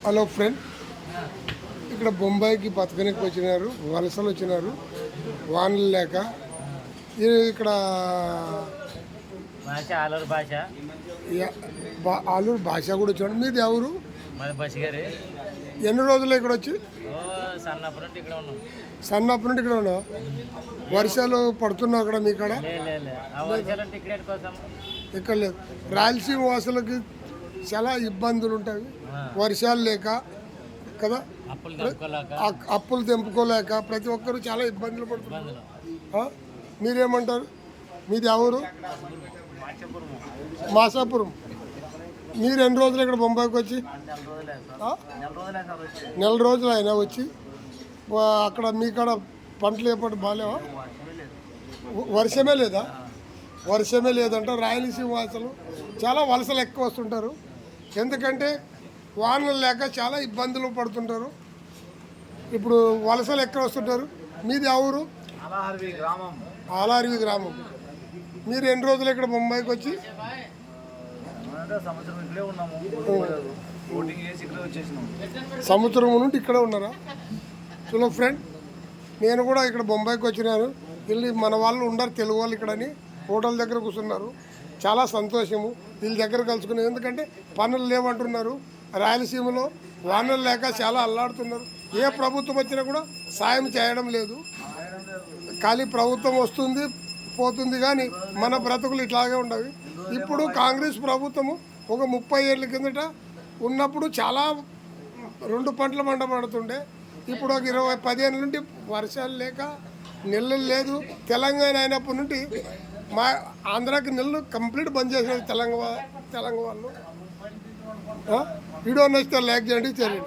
Hello friend, ఇక్కడ బొంబాయికి బతకనికి వచ్చినారు, వలసలు వచ్చినారు, వానలు లేక. ఇక్కడ ఆలూరు భాష కూడా వచ్చాడు. మీది ఎవరు? ఎన్ని రోజులు ఇక్కడ వచ్చి? సన్నప్పటి నుండి ఇక్కడ ఉన్నావు. వర్షాలు పడుతున్నావు అక్కడ మీ కాడ? ఇక్కడ లేదు. రాయలసీమ వాసులకి చాలా ఇబ్బందులు ఉంటాయి వర్షాలు లేక కదా, అప్పులు తెంపుకోలేక ప్రతి ఒక్కరు చాలా ఇబ్బందులు పడుతున్నారు. మీరేమంటారు? మీది ఎవరు? మాసాపురం. మీరు ఎన్ని రోజులు ఇక్కడ బొంబాయికి వచ్చి? నెల రోజులు అయినా వచ్చి. అక్కడ మీ కాడ పంటలు ఏపటి బాగాలేవా? వర్షమే లేదా? వర్షమే లేదంట. రాయలసీమ వాసులు చాలా వలసలు ఎక్కువ వస్తుంటారు, ఎందుకంటే వానలు లేక చాలా ఇబ్బందులు పడుతుంటారు. ఇప్పుడు వలసలు ఎక్కడ వస్తుంటారు? మీది ఎవరు? ఆలార్వి గ్రామం. మీరు ఎన్ని రోజులు ఇక్కడ బొంబాయికి వచ్చి? సంవత్సరం నుండి ఇక్కడే ఉన్నారా? చలో ఫ్రెండ్, నేను కూడా ఇక్కడ బొంబాయికి వచ్చినాను. వీళ్ళు మన వాళ్ళు ఉండరు, తెలుగు వాళ్ళు ఇక్కడని హోటల్ దగ్గర కూర్చున్నారు. చాలా సంతోషము వీళ్ళ దగ్గర కలుసుకుని, ఎందుకంటే పనులు లేవంటున్నారు. రాయలసీమలో వానలు లేక చాలా అల్లాడుతున్నారు. ఏ ప్రభుత్వం వచ్చినా కూడా సాయం చేయడం లేదు. ఖాళీ ప్రభుత్వం వస్తుంది పోతుంది, కానీ మన బ్రతుకులు ఇట్లాగే ఉండవు. ఇప్పుడు కాంగ్రెస్ ప్రభుత్వము ఒక 30 ఏళ్ళ కిందట ఉన్నప్పుడు చాలా 2 పంటల పంట పడుతుండే. ఇప్పుడు ఒక 10 ఏళ్ళ నుండి వర్షాలు లేక నీళ్ళు లేదు. తెలంగాణ అయినప్పటి నుండి మా ఆంధ్రాకి నీళ్ళు కంప్లీట్ బంద్ చేసినారు తెలంగాణ వాళ్ళు. వీడియో నచ్చితే లైక్ చేయండి, చేయండి.